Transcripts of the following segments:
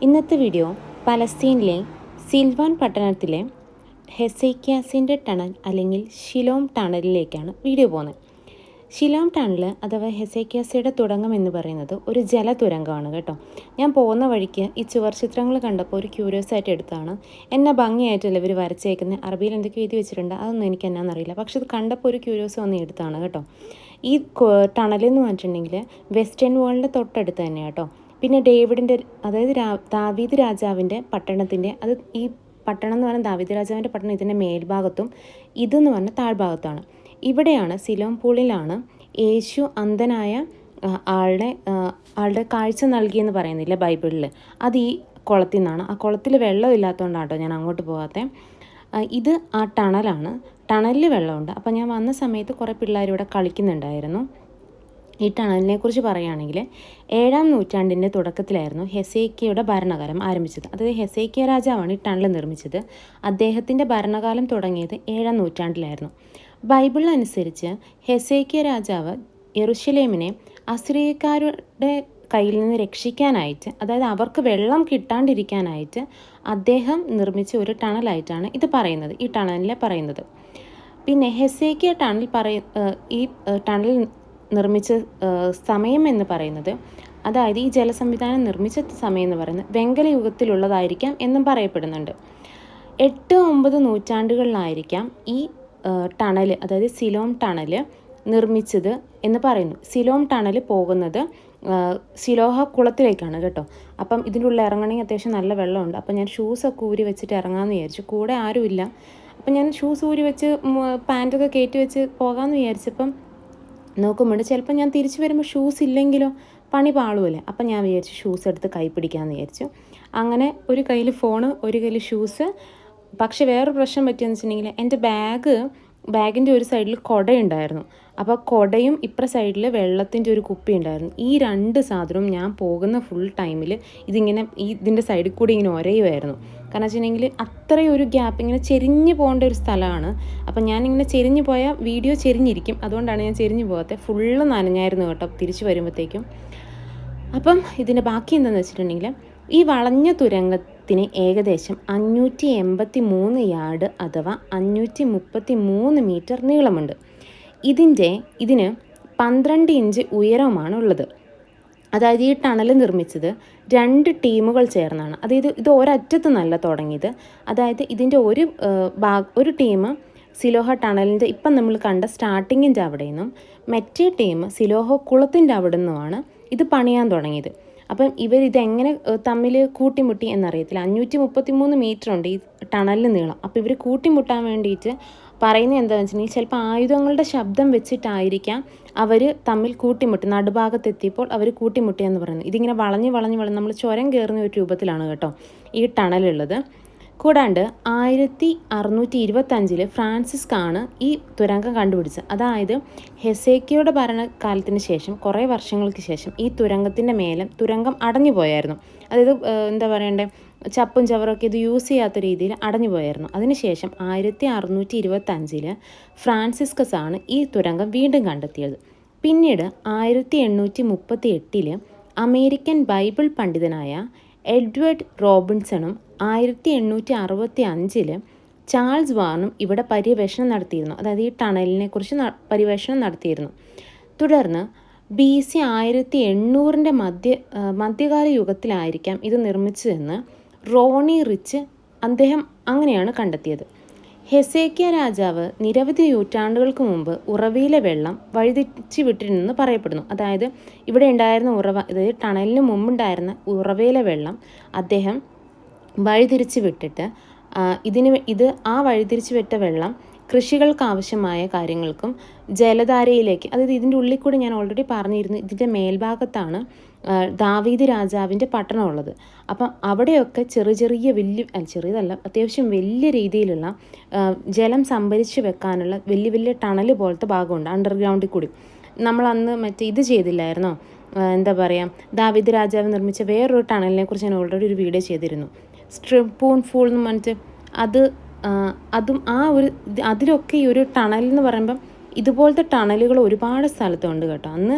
ഇന്നത്തെ video പലസ്തീനിലെ Silvan പട്ടണത്തിലെ ഹെസേക്കിയാസിൻ്റെ tunnel അല്ലെങ്കിൽ ഷിലോം ടണലിലേക്കാണ് വീഡിയോ പോകുന്നത്. ഷിലോം ടണൽ അഥവാ ഹെസേക്കിയാസിയുടെ തുടക്കം എന്ന് പറയുന്നത് ഒരു ജലതുരങ്കമാണ് കേട്ടോ. ഞാൻ പോകുന്ന വഴിക്ക് ഈ ചുവർ ചിത്രങ്ങൾ കണ്ടപ്പോൾ ഒരു ക്യൂരിയസ് ആയിട്ട് എടുത്താണ്. എന്നെ ഭംഗിയായിട്ടല്ല ഇവർ വരച്ചേക്കുന്നത്. അറബിയിൽ എന്തൊക്കെ എഴുതി വെച്ചിട്ടുണ്ട്, അതൊന്നും എനിക്ക് എന്നാന്നറിയില്ല. പക്ഷെ ഇത് കണ്ടപ്പോൾ ഒരു ക്യൂരിയസ് വന്ന് എടുത്താണ് കേട്ടോ. ഈ ടണലെന്ന് പറഞ്ഞിട്ടുണ്ടെങ്കിൽ വെസ്റ്റേൺ വേൾഡിൻ്റെ തൊട്ടടുത്ത് തന്നെ കേട്ടോ. പിന്നെ ഡേവിഡിൻ്റെ, അതായത് ദാവീദ് രാജാവിൻ്റെ പട്ടണത്തിൻ്റെ, അത് ഈ പട്ടണം എന്ന് പറഞ്ഞാൽ ദാവീദ് രാജാവിൻ്റെ പട്ടണം ഇതിൻ്റെ മേൽഭാഗത്തും ഇതെന്ന് പറഞ്ഞാൽ താഴ്ഭാഗത്താണ്. ഇവിടെയാണ് സിലോം പൂളിലാണ് യേശു അന്ധനായ ആളുടെ കാഴ്ച നൽകിയെന്ന് പറയുന്നില്ല ബൈബിളിൽ. അത് ഈ കുളത്തിൽ നിന്നാണ്. ആ കുളത്തിൽ വെള്ളം ഇല്ലാത്തതുകൊണ്ടാണ് കേട്ടോ ഞാൻ അങ്ങോട്ട് പോകാത്തത്. ഇത് ആ ടണലാണ്. ടണലിൽ വെള്ളമുണ്ട്. അപ്പോൾ ഞാൻ വന്ന സമയത്ത് കുറേ പിള്ളേർ ഇവിടെ കളിക്കുന്നുണ്ടായിരുന്നു. ഈ ടണലിനെ കുറിച്ച് പറയുകയാണെങ്കിൽ 7-ാം നൂറ്റാണ്ടിൻ്റെ തുടക്കത്തിലായിരുന്നു ഹെസേക്കിയയുടെ ഭരണകാലം ആരംഭിച്ചത്. അതായത് ഹെസേക്കിയ രാജാവാണ് ഈ ടണൽ നിർമ്മിച്ചത്. അദ്ദേഹത്തിൻ്റെ ഭരണകാലം തുടങ്ങിയത് 7-ാം നൂറ്റാണ്ടിലായിരുന്നു. ബൈബിൾ അനുസരിച്ച് ഹെസേക്കിയ രാജാവ് യെരുശലേമിനെ അസിറിയക്കാരുടെ കയ്യിൽ നിന്ന് രക്ഷിക്കാനായിട്ട്, അതായത് അവർക്ക് വെള്ളം കിട്ടാണ്ടിരിക്കാനായിട്ട് അദ്ദേഹം നിർമ്മിച്ച ഒരു ടണലായിട്ടാണ് ഇത് പറയുന്നത്, ഈ ടണലിനെ പറയുന്നത്. പിന്നെ ഹെസേക്കിയ ടണൽ ഈ ടണൽ നിർമ്മിച്ച സമയം എന്ന് പറയുന്നത്, അതായത് ഈ ജലസംവിധാനം നിർമ്മിച്ച സമയം എന്ന് പറയുന്നത് വെങ്കല യുഗത്തിലുള്ളതായിരിക്കാം എന്നും പറയപ്പെടുന്നുണ്ട്. 8-9 നൂറ്റാണ്ടുകളിലായിരിക്കാം ഈ ടണൽ, അതായത് സിലോം ടണൽ നിർമ്മിച്ചത് എന്ന് പറയുന്നു. സിലോം ടണൽ പോകുന്നത് സിലോഹ കുളത്തിലേക്കാണ് കേട്ടോ. അപ്പം ഇതിൻ്റെ ഉള്ളിൽ ഇറങ്ങണമെങ്കിൽ അത്യാവശ്യം നല്ല വെള്ളമുണ്ട്. അപ്പം ഞാൻ ഷൂസൊക്കെ ഊരി വെച്ചിട്ട് ഇറങ്ങാമെന്ന് വിചാരിച്ചു. കൂടെ ആരുമില്ല. അപ്പം ഞാൻ ഷൂസ് ഊരി വെച്ച് പാൻറ്റൊക്കെ കയറ്റി വെച്ച് പോകാമെന്ന് വിചാരിച്ചപ്പം നോക്കുമ്പോൾ ചിലപ്പോൾ ഞാൻ തിരിച്ചു വരുമ്പോൾ ഷൂസ് ഇല്ലെങ്കിലോ പണി പാളുമല്ലേ. അപ്പം ഞാൻ വിചാരിച്ചു ഷൂസ് എടുത്ത് കൈ പിടിക്കാമെന്ന് വിചാരിച്ചു. അങ്ങനെ ഒരു കയ്യിൽ ഫോണ്, ഒരു കയ്യിൽ ഷൂസ്. പക്ഷേ വേറൊരു പ്രശ്നം പറ്റിയെന്ന് വെച്ചിട്ടുണ്ടെങ്കിൽ എൻ്റെ ബാഗിൻ്റെ ഒരു സൈഡിൽ കുടയുണ്ടായിരുന്നു. അപ്പോൾ കുടയും ഇപ്പുറ സൈഡിൽ വെള്ളത്തിൻ്റെ ഒരു കുപ്പി ഉണ്ടായിരുന്നു. ഈ 2 സാധനവും ഞാൻ പോകുന്ന ഫുൾ ടൈമിൽ ഇതിൻ്റെ സൈഡിൽ കൂടി ഇങ്ങനെ ഒരയുമായിരുന്നു. കാരണം വെച്ചിട്ടുണ്ടെങ്കിൽ അത്രയും ഒരു ഗ്യാപ്പ്, ഇങ്ങനെ ചെരിഞ്ഞ് പോകേണ്ട ഒരു സ്ഥലമാണ്. അപ്പം ഞാനിങ്ങനെ ചെരിഞ്ഞ് പോയാൽ വീഡിയോ ചെരിഞ്ഞിരിക്കും. അതുകൊണ്ടാണ് ഞാൻ ചെരിഞ്ഞ് പോകാത്തത്. ഫുള്ള് നനഞ്ഞായിരുന്നു കേട്ടോ തിരിച്ച് വരുമ്പോഴത്തേക്കും. അപ്പം ഇതിൻ്റെ ബാക്കി എന്താണെന്ന് വെച്ചിട്ടുണ്ടെങ്കിൽ ഈ വളഞ്ഞ തുരങ്കത്തിന് ഏകദേശം 583 യാർഡ് അഥവാ 533 മീറ്റർ നീളമുണ്ട്. ഇതിന് 12 ഇഞ്ച് ഉയരമാണ് ഉള്ളത്. അതായത് ഈ ടണൽ നിർമ്മിച്ചത് 2 ടീമുകൾ ചേർന്നാണ്. അതായത് ഇത് ഒരറ്റത്ത് നല്ല തുടങ്ങിയത്. അതായത് ഇതിൻ്റെ ഒരു ടീം സിലോഹ ടണലിൻ്റെ ഇപ്പം നമ്മൾ കണ്ട സ്റ്റാർട്ടിങ്ങിൻ്റെ അവിടെ നിന്നും, മറ്റേ ടീം സിലോഹ കുളത്തിൻ്റെ അവിടെ നിന്നുമാണ് ഇത് പണിയാൻ തുടങ്ങിയത്. അപ്പം ഇതെങ്ങനെ തമ്മിൽ കൂട്ടിമുട്ടി എന്നറിയത്തില്ല. 533 മീറ്റർ ഉണ്ട് ഈ ടണലിന് നീളം. അപ്പോൾ ഇവർ കൂട്ടിമുട്ടാൻ വേണ്ടിയിട്ട് പറയുന്നത് എന്താണെന്ന് വെച്ചിട്ടുണ്ടെങ്കിൽ ചിലപ്പോൾ ആയുധങ്ങളുടെ ശബ്ദം വെച്ചിട്ടായിരിക്കാം അവർ തമ്മിൽ കൂട്ടിമുട്ടി. നടുഭാഗത്തെത്തിയപ്പോൾ അവർ കൂട്ടിമുട്ടിയെന്ന് പറയുന്നത്. ഇതിങ്ങനെ വളഞ്ഞ് നമ്മൾ ചുരം കയറുന്ന ഒരു രൂപത്തിലാണ് കേട്ടോ ഈ ടണലുള്ളത്. കൂടാണ്ട് 1625 ഫ്രാൻസിസ്കാണ് ഈ തുരങ്കം കണ്ടുപിടിച്ചത്. അതായത് ഹെസേക്കിയയുടെ ഭരണകാലത്തിന് ശേഷം കുറേ വർഷങ്ങൾക്ക് ശേഷം ഈ തുരങ്കം അടഞ്ഞു പോയായിരുന്നു. അതായത് എന്താ പറയണ്ടേ, ചപ്പും ചവറൊക്കെ ഇത് യൂസ് ചെയ്യാത്ത രീതിയിൽ അടഞ്ഞു പോയായിരുന്നു. അതിനുശേഷം 1625 ഫ്രാൻസിസ്കസ് ആണ് ഈ തുരങ്കം വീണ്ടും കണ്ടെത്തിയത്. പിന്നീട് 1838 അമേരിക്കൻ ബൈബിൾ പണ്ഡിതനായ എഡ്വേർഡ് റോബിൻസണും 1865 ചാൾസ് വാർണും ഇവിടെ പര്യവേഷണം നടത്തിയിരുന്നു. അതായത് ഈ ടണലിനെ കുറിച്ച് പര്യവേഷണം നടത്തിയിരുന്നു. തുടർന്ന് BC 1800 മധ്യകാല യുഗത്തിലായിരിക്കാം ഇത് നിർമ്മിച്ചതെന്ന് റോണി റിച്ച് അദ്ദേഹം അങ്ങനെയാണ് കണ്ടെത്തിയത്. ഹെസേക്കിയ രാജാവ് നിരവധി നൂറ്റാണ്ടുകൾക്ക് മുമ്പ് ഉറവയിലെ വെള്ളം വഴിതിരിച്ചു വിട്ടിരുന്നെന്ന് പറയപ്പെടുന്നു. അതായത് ഇവിടെ ഉണ്ടായിരുന്ന അതായത് ടണലിന് മുമ്പുണ്ടായിരുന്ന ഉറവയിലെ വെള്ളം അദ്ദേഹം വഴിതിരിച്ചു വിട്ടിട്ട് ആ വഴിതിരിച്ചു വിട്ട വെള്ളം കൃഷികൾക്ക് ആവശ്യമായ കാര്യങ്ങൾക്കും ജലധാരയിലേക്ക്, അതായത് ഇതിൻ്റെ ഉള്ളിൽ കൂടി ഞാൻ ഓൾറെഡി പറഞ്ഞിരുന്നു, ഇതിൻ്റെ മേൽഭാഗത്താണ് ദാവീദ് രാജാവിൻ്റെ പട്ടണം ഉള്ളത്. അപ്പം അവിടെയൊക്കെ ചെറിയതല്ല അത്യാവശ്യം വലിയ രീതിയിലുള്ള ജലം സംഭരിച്ച് വെക്കാനുള്ള വലിയ ടണൽ പോലത്തെ ഭാഗമുണ്ട് അണ്ടർഗ്രൗണ്ടിൽ കൂടി. നമ്മൾ അന്ന് ഇത് ചെയ്തില്ലായിരുന്നോ, എന്താ പറയുക, ദാവീദ് രാജാവ് നിർമ്മിച്ച വേറൊരു ടണലിനെ കുറിച്ച് ഞാൻ ഓൾറെഡി ഒരു വീഡിയോ ചെയ്തിരുന്നു. സ്ട്രിപ്പൂൺ ഫൂൾ എന്ന് പറഞ്ഞിട്ട് അതും അതിലൊക്കെ ഈ ഒരു ടണൽ എന്ന് പറയുമ്പം ഇതുപോലത്തെ ടണലുകൾ ഒരുപാട് സ്ഥലത്തുണ്ട് കേട്ടോ. അന്ന്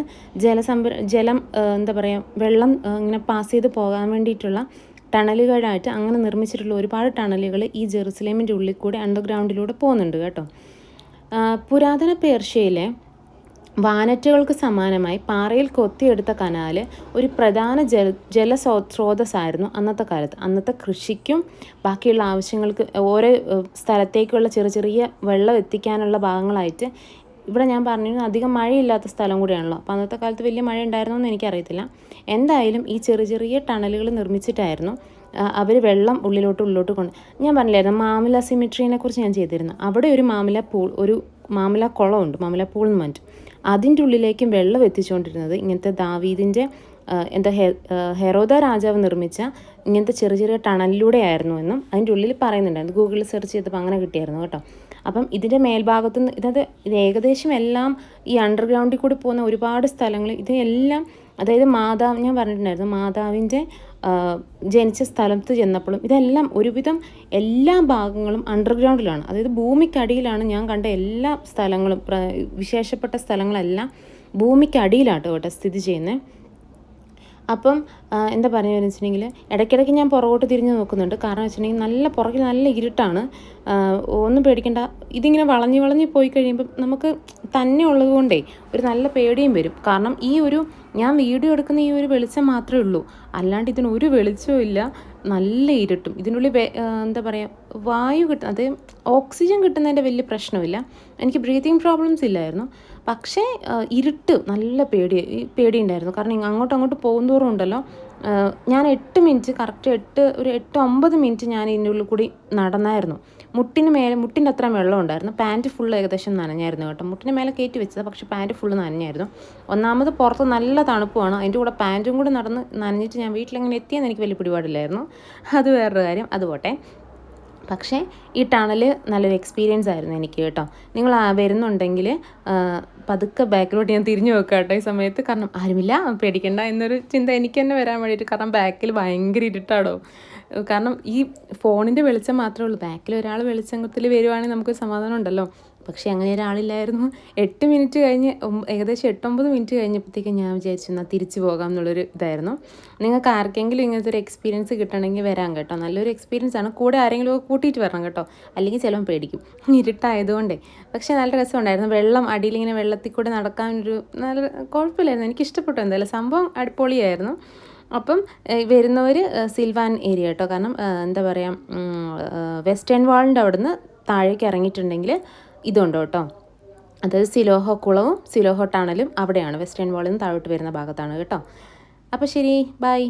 ജലം എന്താ പറയുക, വെള്ളം ഇങ്ങനെ പാസ് ചെയ്ത് പോകാൻ വേണ്ടിയിട്ടുള്ള ടണലുകളായിട്ട് അങ്ങനെ നിർമ്മിച്ചിട്ടുള്ള ഒരുപാട് ടണലുകൾ ഈ ജെറുസലേമിൻ്റെ ഉള്ളിൽ കൂടെ അണ്ടർഗ്രൗണ്ടിലൂടെ പോകുന്നുണ്ട് കേട്ടോ. പുരാതന പേർഷ്യയിലെ വാനറ്റുകൾക്ക് സമാനമായി പാറയിൽ കൊത്തിയെടുത്ത കനാല് ഒരു പ്രധാന ജലസ്രോതസ്സായിരുന്നു അന്നത്തെ കാലത്ത്. അന്നത്തെ കൃഷിക്കും ബാക്കിയുള്ള ആവശ്യങ്ങൾക്ക് ഓരോ സ്ഥലത്തേക്കുള്ള ചെറിയ വെള്ളം എത്തിക്കാനുള്ള ഭാഗങ്ങളായിട്ട്. ഇവിടെ ഞാൻ പറഞ്ഞിരുന്നു അധികം മഴയില്ലാത്ത സ്ഥലം കൂടിയാണല്ലോ, അപ്പോൾ അന്നത്തെ കാലത്ത് വലിയ മഴ ഉണ്ടായിരുന്നോ എന്ന് എനിക്കറിയത്തില്ല. എന്തായാലും ഈ ചെറിയ ടണലുകൾ നിർമ്മിച്ചിട്ടായിരുന്നു അവർ വെള്ളം ഉള്ളിലോട്ട് കൊണ്ട്. ഞാൻ പറഞ്ഞില്ലായിരുന്നു മാമില സിമിട്രീനെ കുറിച്ച് ഞാൻ ചെയ്തിരുന്നു. അവിടെ ഒരു മാമില കുളമുണ്ട്, മാമില പൂൾ എന്ന് പറഞ്ഞിട്ട്. അതിൻ്റെ ഉള്ളിലേക്കും വെള്ളം എത്തിച്ചുകൊണ്ടിരുന്നത് ഇങ്ങനത്തെ ദാവീദിൻ്റെ ഹെറോദ രാജാവ് നിർമ്മിച്ച ഇങ്ങനത്തെ ചെറിയ ടണലിലൂടെ ആയിരുന്നു എന്നും അതിൻ്റെ ഉള്ളിൽ പറയുന്നുണ്ടായിരുന്നു. ഗൂഗിളിൽ സെർച്ച് ചെയ്തപ്പോൾ അങ്ങനെ കിട്ടിയായിരുന്നു കേട്ടോ. അപ്പം ഇതിൻ്റെ മേൽഭാഗത്തു നിന്ന് ഇത് ഏകദേശം എല്ലാം ഈ അണ്ടർഗ്രൗണ്ടിൽ കൂടി പോകുന്ന ഒരുപാട് സ്ഥലങ്ങൾ ഇതെല്ലാം, അതായത് ഞാൻ പറഞ്ഞിട്ടുണ്ടായിരുന്നു മാതാവിൻ്റെ ജനിച്ച സ്ഥലത്ത് ചെന്നപ്പോഴും ഇതെല്ലാം ഒരുവിധം എല്ലാ ഭാഗങ്ങളും അണ്ടർഗ്രൗണ്ടിലാണ്, അതായത് ഭൂമിക്കടിയിലാണ് ഞാൻ കണ്ട എല്ലാ സ്ഥലങ്ങളും. വിശേഷപ്പെട്ട സ്ഥലങ്ങളെല്ലാം ഭൂമിക്കടിയിലാണ് കേട്ടോ സ്ഥിതി ചെയ്യുന്നത്. അപ്പം എന്താ പറയുക വെച്ചിട്ടുണ്ടെങ്കിൽ ഇടയ്ക്കിടയ്ക്ക് ഞാൻ പുറകോട്ട് തിരിഞ്ഞ് നോക്കുന്നുണ്ട്. കാരണം വെച്ചിട്ടുണ്ടെങ്കിൽ പുറകിൽ നല്ല ഇരുട്ടാണ്. ഒന്നും പേടിക്കണ്ട. ഇതിങ്ങനെ വളഞ്ഞ് പോയി കഴിയുമ്പം നമുക്ക് തന്നെ ഉള്ളത് കൊണ്ടേ ഒരു നല്ല പേടിയും വരും. കാരണം ഞാൻ വീഡിയോ എടുക്കുന്ന ഈ ഒരു വെളിച്ചം മാത്രമേ ഉള്ളൂ, അല്ലാണ്ട് ഇതിനൊരു വെളിച്ചവും ഇല്ല. നല്ല ഇരുട്ടും. ഇതിനുള്ളിൽ എന്താ പറയുക വായു അത് ഓക്സിജൻ കിട്ടുന്നതിൻ്റെ വലിയ പ്രശ്നമില്ല. എനിക്ക് ബ്രീതിങ് പ്രോബ്ലംസ് ഇല്ലായിരുന്നു. പക്ഷേ ഇരുട്ട് നല്ല പേടിയുണ്ടായിരുന്നു. കാരണം അങ്ങോട്ട് പോകുന്തോറും ഉണ്ടല്ലോ, ഞാൻ 8 മിനിറ്റ് കറക്റ്റ് ഒരു 8-9 മിനിറ്റ് ഞാൻ ഇതിൻ്റെ ഉള്ളിൽ കൂടി നടന്നായിരുന്നു. മുട്ടിൻ്റെ അത്ര വെള്ളം ഉണ്ടായിരുന്നു. പാൻറ്റ് ഫുള്ള് ഏകദേശം നനഞ്ഞായിരുന്നു കേട്ടോ. മുട്ടിന് മേലെ കയറ്റി വെച്ചത്, പക്ഷേ പാൻറ്റ് ഫുള്ള് നനഞ്ഞായിരുന്നു. ഒന്നാമത് പുറത്ത് നല്ല തണുപ്പുമാണ്, അതിൻ്റെ കൂടെ പാൻറ്റും കൂടെ നനഞ്ഞിട്ട് ഞാൻ വീട്ടിലെങ്ങനെ എത്തിയെന്ന് എനിക്ക് വലിയ പിടിപാടില്ലായിരുന്നു. അത് വേറൊരു കാര്യം, അത് പോട്ടെ. പക്ഷേ ഈ ടണൽ നല്ലൊരു എക്സ്പീരിയൻസ് ആയിരുന്നു എനിക്ക് കേട്ടോ. നിങ്ങൾ വരുന്നുണ്ടെങ്കിൽ പതുക്കെ ബാക്കിലോട്ട് ഞാൻ തിരിഞ്ഞു വെക്കാം കേട്ടോ ഈ സമയത്ത്. കാരണം ആരുമില്ല, പേടിക്കണ്ട എന്നൊരു ചിന്ത എനിക്ക് തന്നെ വരാൻ വേണ്ടിയിട്ട്. കാരണം ബാക്കിൽ ഭയങ്കര ഇരുട്ടാടോ. കാരണം ഈ ഫോണിൻ്റെ വെളിച്ചം മാത്രമേ ഉള്ളൂ. ബാക്കിൽ ഒരാൾ വെളിച്ചത്തിൽ വരുവാണെങ്കിൽ നമുക്ക് സമാധാനം ഉണ്ടല്ലോ. പക്ഷേ അങ്ങനെ ഒരാളില്ലായിരുന്നു. 8 മിനിറ്റ് കഴിഞ്ഞ് ഏകദേശം 8-9 മിനിറ്റ് കഴിഞ്ഞപ്പോഴത്തേക്കും ഞാൻ വിചാരിച്ചു എന്നാൽ തിരിച്ചു പോകാം എന്നുള്ളൊരു ഇതായിരുന്നു. നിങ്ങൾക്ക് ആർക്കെങ്കിലും ഇങ്ങനത്തെ ഒരു എക്സ്പീരിയൻസ് കിട്ടണമെങ്കിൽ വരാം കേട്ടോ. നല്ലൊരു എക്സ്പീരിയൻസ് ആണ്. കൂടെ ആരെങ്കിലും കൂട്ടിയിട്ട് വരണം കേട്ടോ, അല്ലെങ്കിൽ ചിലപ്പോൾ പേടിക്കും ഇരുട്ടായതുകൊണ്ടേ. പക്ഷേ നല്ല രസമുണ്ടായിരുന്നു. വെള്ളം അടിയിലിങ്ങനെ വെള്ളത്തിൽ കൂടെ നടക്കാനൊരു നല്ല കുഴപ്പമില്ലായിരുന്നു. എനിക്കിഷ്ടപ്പെട്ടു. എന്തായാലും സംഭവം അടിപൊളിയായിരുന്നു. അപ്പം വരുന്നവർ സിൽവാൻ ഏരിയ കേട്ടോ. കാരണം എന്താ പറയുക, വെസ്റ്റേൺ വാളിൻ്റെ അവിടുന്ന് താഴേക്ക് ഇറങ്ങിയിട്ടുണ്ടെങ്കിൽ ഇതുണ്ട് കേട്ടോ. അതായത് സിലോഹോ കുളവും സിലോഹോ ടണലും അവിടെയാണ്. വെസ്റ്റേൺ വാളിൽ നിന്ന് താഴോട്ട് വരുന്ന ഭാഗത്താണ് കേട്ടോ. അപ്പോൾ ശരി, ബൈ.